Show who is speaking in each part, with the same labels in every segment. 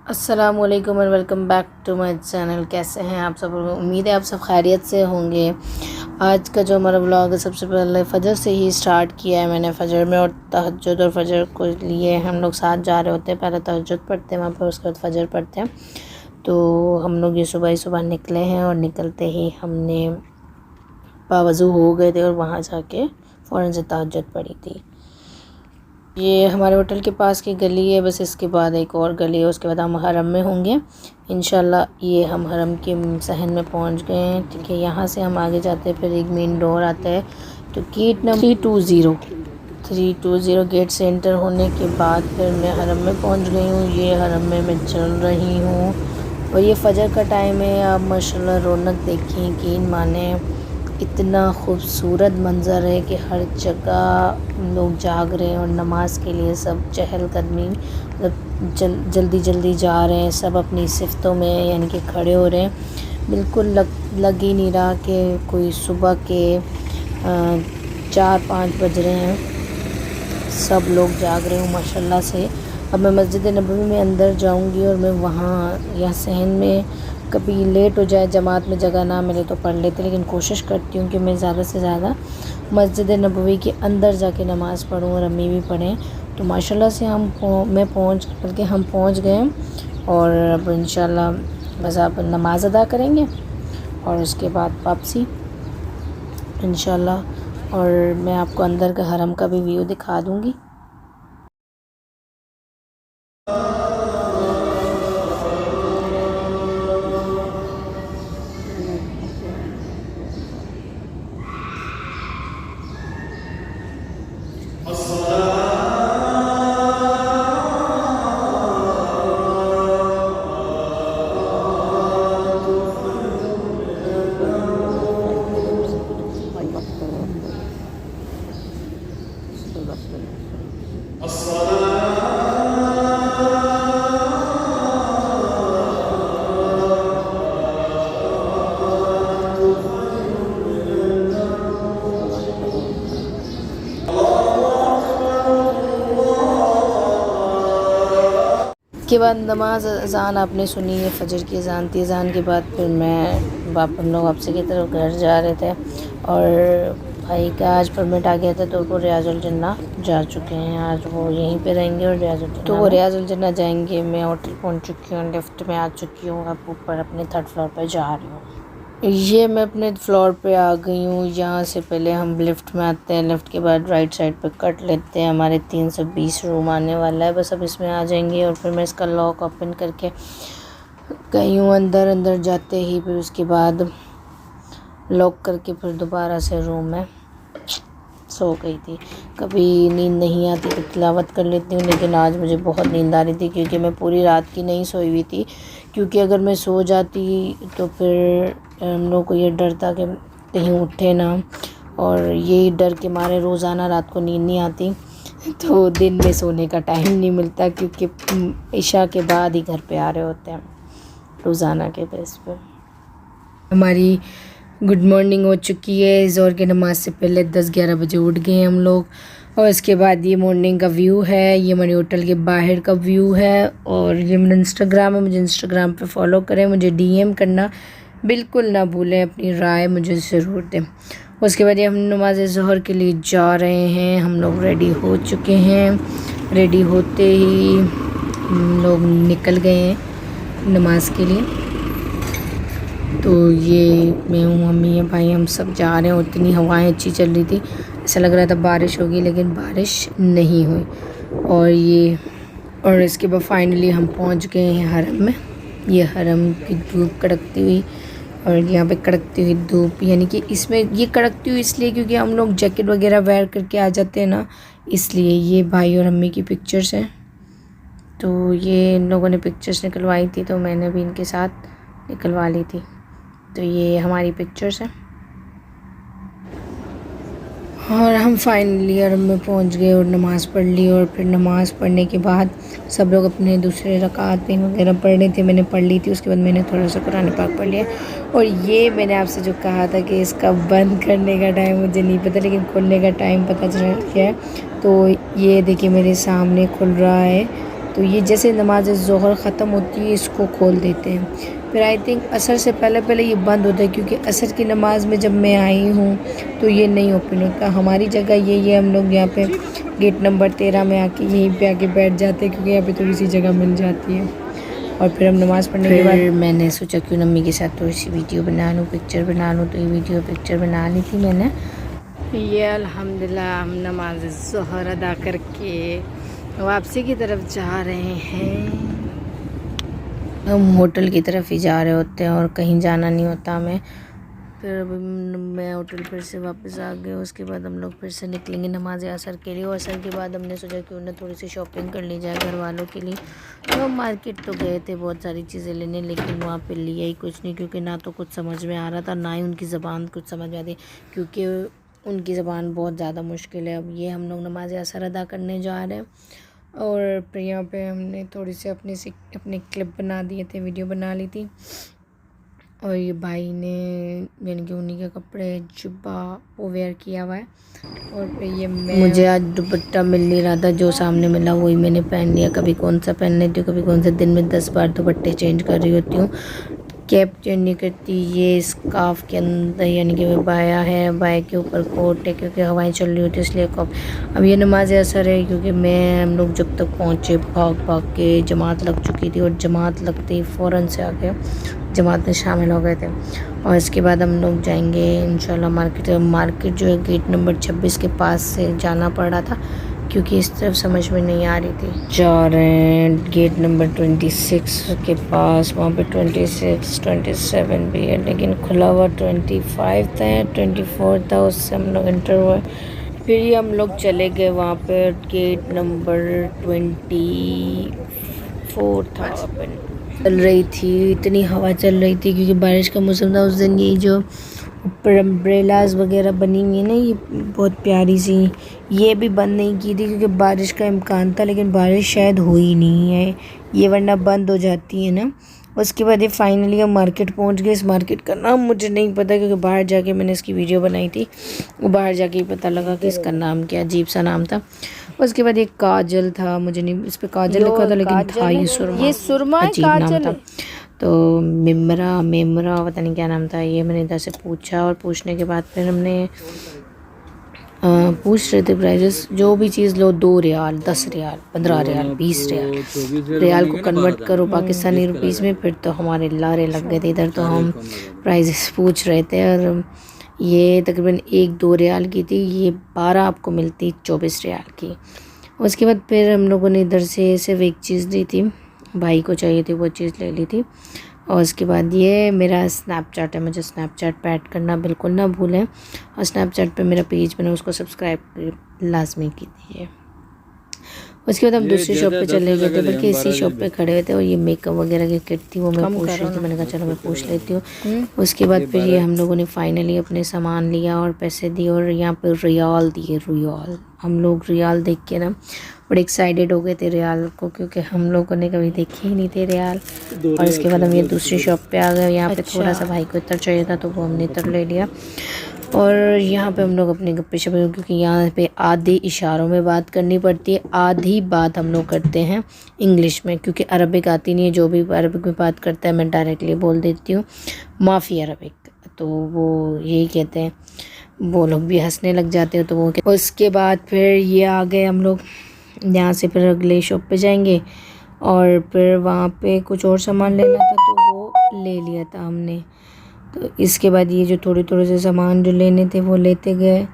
Speaker 1: अस्सलामुअलैकुम and welcome back to my channel. कैसे हैं आप सब? उम्मीद है आप सब खैरियत से होंगे। आज का जो हमारा व्लॉग है, सबसे पहले फ़जर से ही स्टार्ट किया है मैंने। फ़जर में और तहज्जुद और फ़जर को लिए हम लोग साथ जा रहे होते हैं। पहले तहज्जुद पढ़ते हैं वहाँ पर, उसके बाद फ़जर पढ़ते हैं। तो हम लोग ये सुबह ही सुबह निकले हैं और निकलते ही हमने बावज़ू हो गए थे और वहाँ जाके फ़ौरन से तहज्जुद पढ़ी थी। ये हमारे होटल के पास की गली है, बस इसके बाद एक और गली है, उसके बाद हम हरम में होंगे इंशाल्लाह। ये हम हरम के सहन में पहुंच गए हैं। ठीक है, यहाँ से हम आगे जाते हैं, फिर एक मेन डोर आता है। तो गेट नंबर 320 गेट से एंटर होने के बाद फिर मैं हरम में पहुंच गई हूँ। ये हरम में मैं चल रही हूँ और ये फ़जर का टाइम है। आप माशाल्लाह रौनक देखिए, यकीन माने इतना खूबसूरत मंज़र है कि हर जगह लोग जाग रहे हैं और नमाज के लिए सब चहलकदमी, मतलब जल्दी जल्दी जा रहे हैं। सब अपनी सिफ्तों में यानी कि खड़े हो रहे हैं। बिल्कुल लग ही नहीं रहा कि कोई सुबह के 4-5 बज रहे हैं। सब लोग जाग रहे हो माशाल्लाह से। अब मैं मस्जिद नबवी में अंदर जाऊंगी और मैं वहाँ या सहन में कभी लेट हो जाए, जमात में जगह ना मिले तो पढ़ लेते, लेकिन कोशिश करती हूँ कि मैं ज़्यादा से ज़्यादा मस्जिद नबवी के अंदर जाके नमाज़ पढूँ और अम्मी भी पढ़ें। तो माशाल्लाह से हम पहुँच गए हैं और अब इंशाल्लाह बस आप नमाज़ अदा करेंगे और उसके बाद वापसी इंशाल्लाह। और मैं आपको अंदर का हरम का भी व्यू दिखा दूँगी। के बाद नमाज अज़ान आपने सुनी है, फ़जर की अज़ान थी। अज़ान के बाद फिर हम लोग वापसी की तरफ घर जा रहे थे और भाई का आज परमिट आ गया था तो वो रियाजुल जन्ना जा चुके हैं। आज वो यहीं पे रहेंगे और रियाजुल जन्ना जाएंगे। मैं होटल पहुंच चुकी हूँ, लिफ्ट में आ चुकी हूँ। अब ऊपर अपने 3rd फ्लोर पर जा रही हूँ। ये मैं अपने फ्लोर पे आ गई हूँ। यहाँ से पहले हम लिफ्ट में आते हैं, लिफ्ट के बाद राइट साइड पे कट लेते हैं। हमारे 320 रूम आने वाला है, बस अब इसमें आ जाएंगे और फिर मैं इसका लॉक ओपन करके गई हूँ अंदर जाते ही। फिर उसके बाद लॉक करके फिर दोबारा से रूम में सो गई थी। कभी नींद नहीं आती तो तिलावत कर लेती हूँ, लेकिन आज मुझे बहुत नींद आ रही थी क्योंकि मैं पूरी रात की नहीं सोई हुई थी। क्योंकि अगर मैं सो जाती तो फिर हम लोग को ये डर था कि कहीं उठे ना, और यही डर के मारे रोज़ाना रात को नींद नहीं आती। तो दिन में सोने का टाइम नहीं मिलता क्योंकि इशा के बाद ही घर पे आ रहे होते हैं रोज़ाना के बेस पर। हमारी गुड मॉर्निंग हो चुकी है। ज़ोहर की नमाज़ से पहले 10-11 बजे उठ गए हम लोग। और इसके बाद ये मॉर्निंग का व्यू है, ये हमारे होटल के बाहर का व्यू है। और ये मेरा इंस्टाग्राम है, मुझे इंस्टाग्राम पे फॉलो करें, मुझे DM करना बिल्कुल ना भूलें, अपनी राय मुझे ज़रूर दें। उसके बाद ये हम नमाज ज़ोहर के लिए जा रहे हैं। हम लोग रेडी हो चुके हैं। रेडी होते ही हम लोग निकल गए हैं नमाज के लिए। तो ये मैं हूँ, मम्मी है, भाई, हम सब जा रहे हैं। उतनी हवाएं अच्छी चल रही थी, ऐसा लग रहा था बारिश होगी, लेकिन बारिश नहीं हुई। और इसके बाद फाइनली हम पहुँच गए हैं हरम में। ये हरम की धूप कड़कती हुई, और यहाँ पे कड़कती हुई धूप, यानी कि इसमें ये कड़कती हुई इसलिए क्योंकि हम लोग जैकेट वगैरह वेयर करके आ जाते हैं ना, इसलिए। ये भाई और अम्मी की पिक्चर्स हैं। तो ये इन लोगों ने पिक्चर्स निकलवाई थी तो मैंने भी इनके साथ निकलवा ली थी। तो ये हमारी पिक्चर्स हैं। और हम फाइनली हरम में पहुंच गए और नमाज़ पढ़ ली। और फिर नमाज़ पढ़ने के बाद सब लोग अपने दूसरे रकातें वगैरह पढ़ने थे, मैंने पढ़ ली थी। उसके बाद मैंने थोड़ा सा कुरान पाक पढ़ लिया। और ये मैंने आपसे जो कहा था कि इसका बंद करने का टाइम मुझे नहीं पता, लेकिन खुलने का टाइम पता चल गया है। तो ये देखिए मेरे सामने खुल रहा है तो ये जैसे नमाज ज़ोहर ख़त्म होती है इसको खोल देते हैं। फिर आई थिंक असर से पहले पहले ये बंद होता है, क्योंकि असर की नमाज़ में जब मैं आई हूँ तो ये नहीं ओपन होता। हमारी जगह ये हम लोग यहाँ पे गेट नंबर 13 में आके यहीं पे आके बैठ जाते हैं, क्योंकि यहाँ पे थोड़ी सी जगह मिल जाती है। और फिर हम नमाज़ पढ़ने के बाद मैंने सोचा क्यों अम्मी के साथ थोड़ी सी वीडियो बना लूँ, पिक्चर बना लूँ। तो ये वीडियो पिक्चर बना ली थी मैंने। ये अल्हम्दुलिल्लाह हम नमाज ज़ोहर अदा करके वापसी की तरफ जा रहे हैं। हम होटल की तरफ ही जा रहे होते हैं और कहीं जाना नहीं होता हमें। फिर अब मैं होटल फिर से वापस आ गए। उसके बाद हम लोग फिर से निकलेंगे नमाज असर के लिए। और असर के बाद हमने सोचा कि उन्हें थोड़ी सी शॉपिंग कर ली जाए घर वालों के लिए। तो हम मार्केट तो गए थे बहुत सारी चीज़ें लेने, लेकिन वहाँ पे लिया ही कुछ नहीं, क्योंकि ना तो कुछ समझ में आ रहा था, ना ही उनकी ज़बान कुछ समझ में आती, क्योंकि उनकी ज़बान बहुत ज़्यादा मुश्किल है। अब ये हम लोग नमाज असर अदा करने जा रहे हैं। और फिर यहाँ पे हमने थोड़ी सी अपने क्लिप बना दिए थे, वीडियो बना ली थी। और ये भाई ने यानी कि उन्हीं के कपड़े जुब्बा वो वेयर किया हुआ है। और फिर ये मुझे आज दुपट्टा मिल नहीं रहा था, जो सामने मिला वही मैंने पहन लिया। कभी कौन सा पहन लेती हूँ, कभी कौन सा, दिन में 10 बार दुपट्टे चेंज कर रही होती हूँ, कैप चेंज नहीं करती। ये स्कार्फ के अंदर यानी कि बाया है, बाया के ऊपर कोट है, क्योंकि हवाएं चल रही होती है इसलिए कप। अब ये नमाज असर है, क्योंकि हम लोग जब तक पहुँचे भाग भाग के जमात लग चुकी थी, और जमात लगते ही फ़ौरन से आके जमात में शामिल हो गए थे। और इसके बाद हम लोग जाएंगे इंशाल्लाह मार्केट जो है गेट नंबर 26 के पास से जाना पड़ रहा था, क्योंकि इस तरफ समझ में नहीं आ रही थी। जा रहे हैं गेट नंबर 26 के पास, वहाँ पे 26 27 भी है, लेकिन खुला हुआ 25 था, 24 था, उससे हम लोग इंटर हुए। फिर ये हम लोग चले गए वहाँ पे गेट नंबर 24 था ओपन। चल रही थी, इतनी हवा चल रही थी, क्योंकि बारिश का मौसम था उस दिन। ये जो ऊपर अम्ब्रेलाज वगैरह बनी हुई है ना, ये बहुत प्यारी सी, ये भी बंद नहीं की थी क्योंकि बारिश का इम्कान था, लेकिन बारिश शायद हुई नहीं है ये, वरना बंद हो जाती है ना। उसके बाद ये फाइनली हम मार्केट पहुंच गए। इस मार्केट का नाम मुझे नहीं पता, क्योंकि बाहर जाके मैंने इसकी वीडियो बनाई थी, वो बाहर जाके ही पता लगा कि इसका नाम क्या, अजीब सा नाम था। उसके बाद एक काजल था, मुझे नहीं, इस पर काजल लिखा था लेकिन था ये सुरमा, अजीब नाम था। तो मेमरा पता नहीं क्या नाम था। ये मैंने इधर से पूछा, और पूछने के बाद फिर हमने पूछ रहे थे प्राइजेस, जो भी चीज़ लो 2 रियाल, 10 रियाल, 15 रियाल, 20 रियाल, रियाल को कन्वर्ट करो पाकिस्तानी रुपीज़ में, फिर तो हमारे लारे लग गए थे। इधर तो हम प्राइजेस पूछ रहे थे, और ये तकरीबन 1-2 रियाल की थी, ये 12 आपको मिलती 24 रियाल की। उसके बाद फिर हम लोगों ने इधर से सिर्फ एक चीज़ ली थी, भाई को चाहिए थी वो चीज़ ले ली थी। और उसके बाद ये मेरा स्नैपचैट है, मुझे स्नैपचैट पे ऐड करना बिल्कुल ना भूलें, और स्नैपचैट पे मेरा पेज बना, उसको सब्सक्राइब लाजमी कीजिए। उसके बाद हम दूसरी शॉप पे चले गए थे, बल्कि इसी शॉप पे खड़े हुए थे, और ये मेकअप वगैरह की किट थी, वो मैं पूछ रही थी। मैंने कहा चलो मैं पूछ लेती हूँ। उसके बाद फिर ये हम लोगों ने फाइनली अपने सामान लिया और पैसे दिए, और यहाँ पे रियाल दिए। रियाल, हम लोग रियाल देख के ना बड़े एक्साइटेड हो गए थे रियाल को, क्योंकि हम लोगों ने कभी देखे ही नहीं थे रियाल। और इसके बाद हम ये दूसरी शॉप पे आ गए। यहाँ पे थोड़ा सा भाई को इतर चाहिए था, तो वो हमने इतर ले लिया। और यहाँ पे हम लोग अपने गप्पे शप्पे, क्योंकि यहाँ पे आधी इशारों में बात करनी पड़ती है, आधी बात हम लोग करते हैं इंग्लिश में, क्योंकि अरबिक आती नहीं है। जो भी अरबिक में बात करता है मैं डायरेक्टली बोल देती हूँ माफ़ी अरबिक, तो वो यही कहते हैं। वो लोग भी हंसने लग जाते हैं, तो वो उसके बाद फिर ये आ गए हम लोग यहाँ से। फिर अगले शॉप पे जाएंगे, और फिर वहाँ पे कुछ और सामान लेना था, तो वो ले लिया था हमने। तो इसके बाद ये जो थोड़े थोड़े से सामान जो लेने थे वो लेते गए,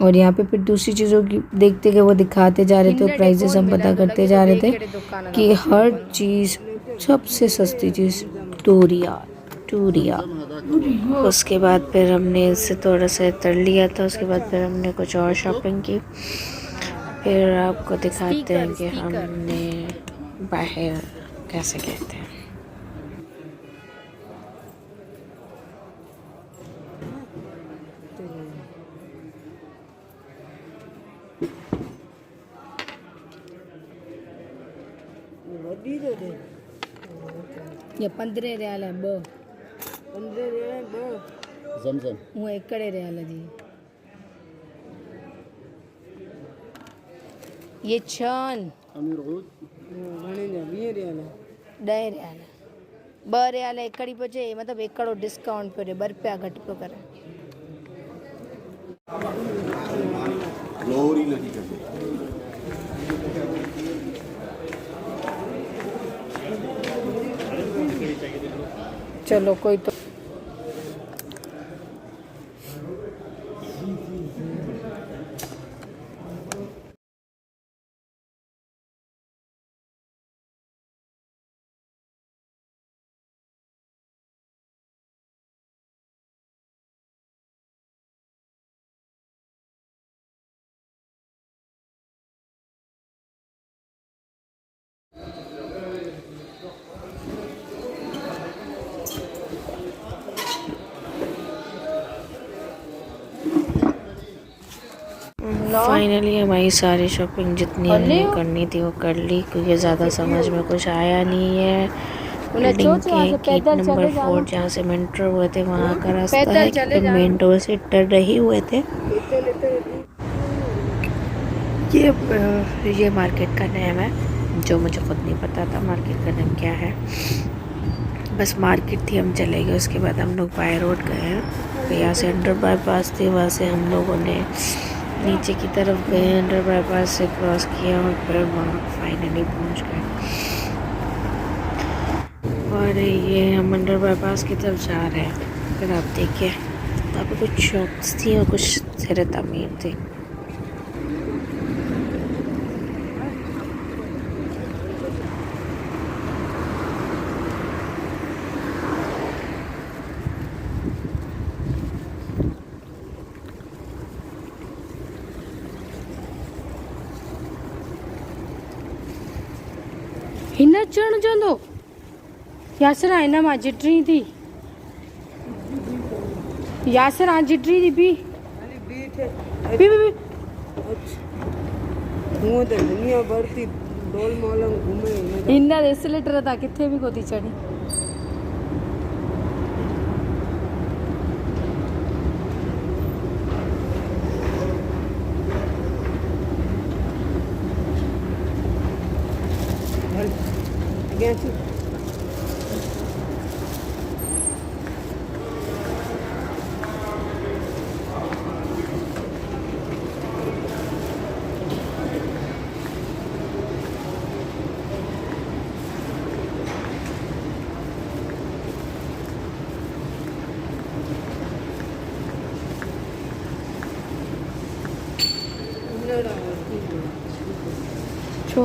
Speaker 1: और यहाँ पे फिर दूसरी चीज़ों की देखते गए, वो दिखाते जा रहे थे, प्राइजेस हम पता करते जा रहे थे कि हर चीज़ सबसे सस्ती चीज़ 2 रियाल। उसके बाद फिर हमने इससे थोड़ा सा तर लिया था। उसके बाद फिर हमने कुछ और शॉपिंग की। फिर आपको दिखाते हैं कि हमने बाहर कैसे कहते हैं। ये 15 रियाल है, 15 रियाल है, ज़मज़म वो 1 रियाल है जी। ये छान
Speaker 2: अमीर घणे जा 20 रियाल
Speaker 1: 10 रियाल 2 रियाल एकड़ी पियो चए मतिलबु एकड़ो डिस्काउंट पियो ॾिए 2 रुपया घटि पियो करे
Speaker 3: लोरी लगी कर
Speaker 1: चलो कोई तो फाइनली हमारी सारी शॉपिंग जितनी हमने करनी थी वो कर ली क्योंकि ज़्यादा समझ में कुछ आया नहीं है। बिल्डिंग के गेट नंबर 4 जहाँ से हम एंटर हुए थे वहाँ का रास्ता है क्योंकि मेन डोर से डर रहे हुए थे। ये मार्केट का नेम है जो मुझे खुद नहीं पता था मार्केट का नेम क्या है। बस मार्केट थी हम चले गए उसके बाद हम लोग बाय रोड गए हैं। तो यहाँ से अंडर बाईपास थे वहाँ से हम लोगों ने नीचे की तरफ गए अंडर बाईपास से क्रॉस किया और फिर वहाँ फाइनली पहुँच गए। और ये हम अंडर बाईपास की तरफ जा रहे हैं। फिर आप देखिए वहाँ पे कुछ शॉप्स थी और कुछ ज़ेर तामीर थी।
Speaker 4: हिन अचणु चवंदो यासिर हिन मां जिटरी थी यासिर आ जिटरी थी पी पी पी
Speaker 2: हूँ तो दुनिया भर थी डोल मॉल घूमे
Speaker 4: हिन एस्केलेटर तां किथे बि कोन थी चढ़ी।
Speaker 2: अॻियां अची
Speaker 4: छो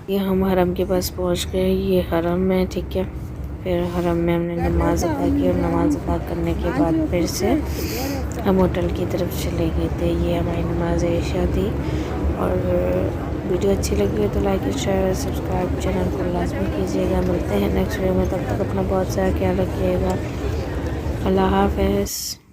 Speaker 1: ये हम हरम के पास पहुंच गए। ये हरम है ठीक है। फिर हरम में हमने नमाज अदा की और नमाज अदा करने के बाद फिर से हम होटल की तरफ चले गए थे। ये हमारी नमाज इशा थी। और वीडियो अच्छी लगी हो तो लाइक शेयर सब्सक्राइब चैनल को लाजमी कीजिएगा। मिलते हैं नेक्स्ट वीडियो में, तब तक अपना बहुत सारा ख्याल रखिएगा। अल्लाह हाफ़िज़।